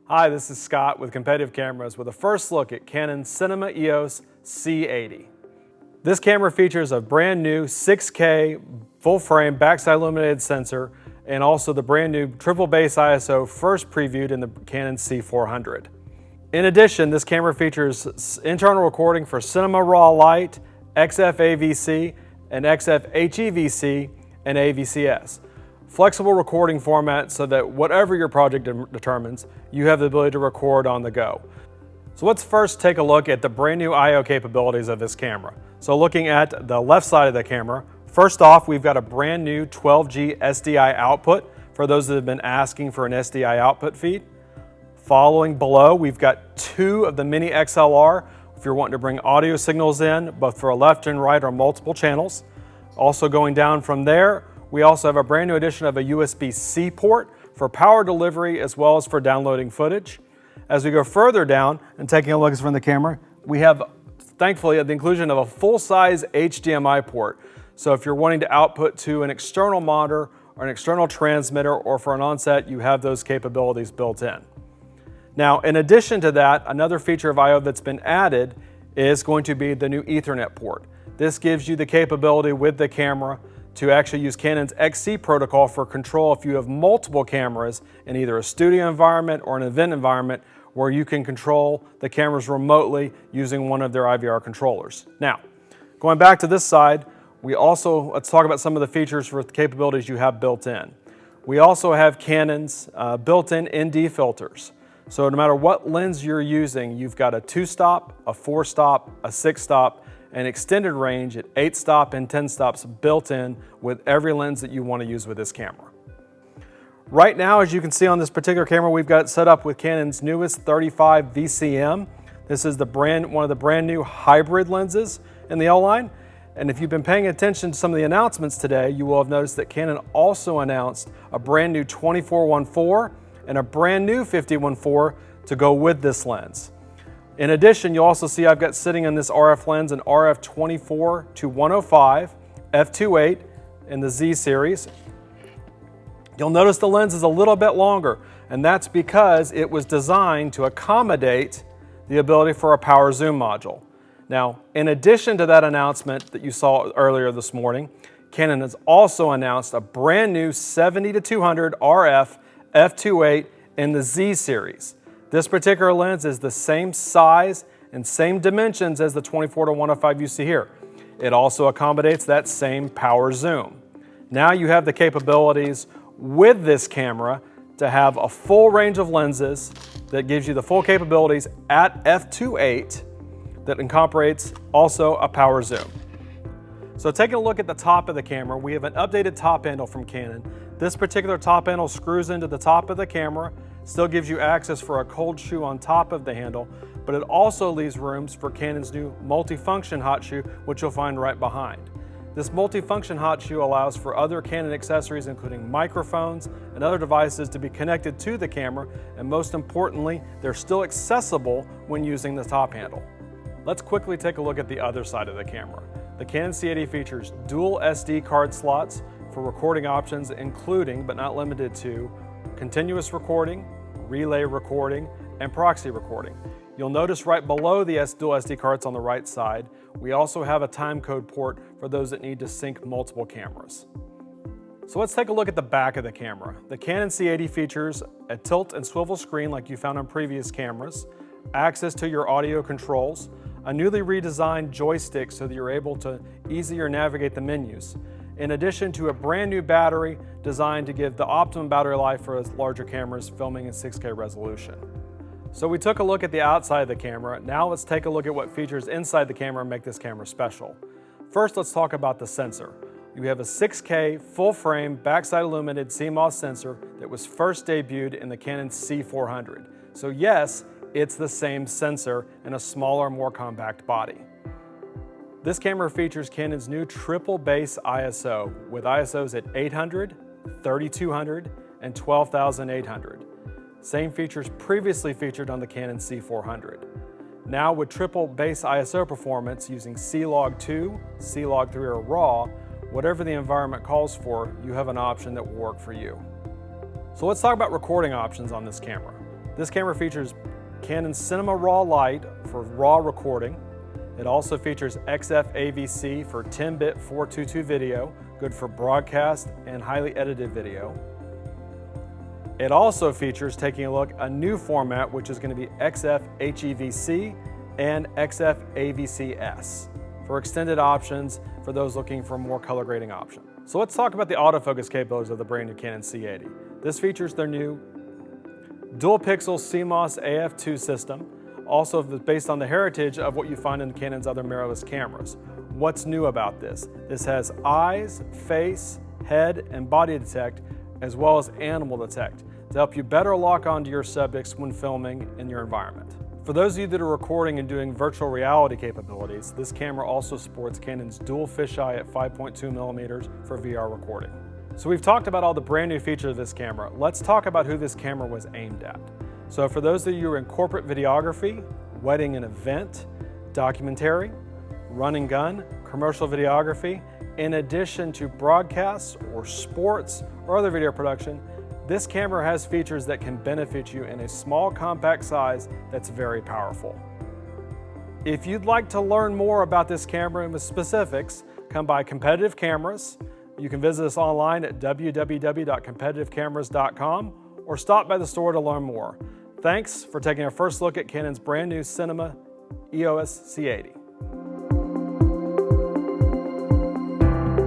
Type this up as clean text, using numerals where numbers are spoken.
Hi, this is Scott with Competitive Cameras with a first look at Canon Cinema EOS C80. This camera features a brand new 6K full frame backside illuminated sensor and also the brand new triple base ISO first previewed in the Canon C400. In addition, this camera features internal recording for cinema raw light, XF AVC, and XF HEVC, and AVCS. Flexible recording format so that whatever your project determines, you have the ability to record on the go. So let's first take a look at the brand new I/O capabilities of this camera. So looking at the left side of the camera, first off, we've got a brand new 12G SDI output for those that have been asking for an SDI output feed. Following below, we've got two of the mini XLR if you're wanting to bring audio signals in, both for a left and right or multiple channels. Also going down from there, we also have a brand new addition of a USB-C port for power delivery as well as for downloading footage. As we go further down and taking a look from the camera, we have, thankfully, the inclusion of a full-size HDMI port. So if you're wanting to output to an external monitor or an external transmitter or for an onset, you have those capabilities built in. Now, in addition to that, another feature of I/O that's been added is going to be the new Ethernet port. This gives you the capability with the camera to actually use Canon's XC protocol for control if you have multiple cameras in either a studio environment or an event environment where you can control the cameras remotely using one of their IVR controllers. Now, going back to this side, let's talk about some of the features for the capabilities you have built in. We also have Canon's built-in ND filters. So no matter what lens you're using, you've got a 2-stop, a 4-stop, a 6-stop, and extended range at 8-stop and 10 stops built in with every lens that you want to use with this camera. Right now, as you can see on this particular camera, we've got it set up with Canon's newest 35 VCM. This is one of the brand new hybrid lenses in the L line. And if you've been paying attention to some of the announcements today, you will have noticed that Canon also announced a brand new 24-1.4 and a brand new 50-1.4 to go with this lens. In addition, you'll also see I've got sitting in this RF lens an RF 24-105 f2.8 in the Z series. You'll notice the lens is a little bit longer, and that's because it was designed to accommodate the ability for a power zoom module. Now, in addition to that announcement that you saw earlier this morning, Canon has also announced a brand new 70-200 RF f2.8 in the Z series. This particular lens is the same size and same dimensions as the 24-105 you see here. It also accommodates that same power zoom. Now you have the capabilities with this camera to have a full range of lenses that gives you the full capabilities at f2.8 that incorporates also a power zoom. So taking a look at the top of the camera, we have an updated top handle from Canon. This particular top handle screws into the top of the camera, still gives you access for a cold shoe on top of the handle, but it also leaves rooms for Canon's new multifunction hot shoe, which you'll find right behind. This multifunction hot shoe allows for other Canon accessories, including microphones and other devices, to be connected to the camera, and most importantly, they're still accessible when using the top handle. Let's quickly take a look at the other side of the camera. The Canon C80 features dual SD card slots for recording options, including, but not limited to, continuous recording, relay recording, and proxy recording. You'll notice right below the dual SD cards on the right side, we also have a timecode port for those that need to sync multiple cameras. So let's take a look at the back of the camera. The Canon C80 features a tilt and swivel screen like you found on previous cameras, access to your audio controls, a newly redesigned joystick so that you're able to easier navigate the menus, in addition to a brand new battery designed to give the optimum battery life for larger cameras filming in 6K resolution. So we took a look at the outside of the camera. Now let's take a look at what features inside the camera make this camera special. First, let's talk about the sensor. We have a 6K full-frame backside illuminated CMOS sensor that was first debuted in the Canon C400. So yes, it's the same sensor in a smaller, more compact body. This camera features Canon's new triple base ISO with ISOs at 800, 3200, and 12,800. Same features previously featured on the Canon C400. Now with triple base ISO performance using C-Log2, C-Log3 or RAW, whatever the environment calls for, you have an option that will work for you. So let's talk about recording options on this camera. This camera features Canon Cinema Raw Light for raw recording. It also features XF AVC for 10-bit 422 video, good for broadcast and highly edited video. It also features, taking a look, a new format which is going to be XF HEVC and XF AVC-S for extended options for those looking for more color grading option. So let's talk about the autofocus capabilities of the brand new Canon C80. This features their new dual pixel CMOS AF2 system, also based on the heritage of what you find in Canon's other mirrorless cameras. What's new about this? This has eyes, face, head, and body detect, as well as animal detect, to help you better lock onto your subjects when filming in your environment. For those of you that are recording and doing virtual reality capabilities, this camera also supports Canon's dual fisheye at 5.2 millimeters for VR recording. So we've talked about all the brand new features of this camera. Let's talk about who this camera was aimed at. So for those of you who are in corporate videography, wedding and event, documentary, run and gun, commercial videography, in addition to broadcasts or sports or other video production, this camera has features that can benefit you in a small compact size that's very powerful. If you'd like to learn more about this camera and with specifics, come by Competitive Cameras. You can visit us online at www.competitivecameras.com or stop by the store to learn more. Thanks for taking a first look at Canon's brand new Cinema EOS C80.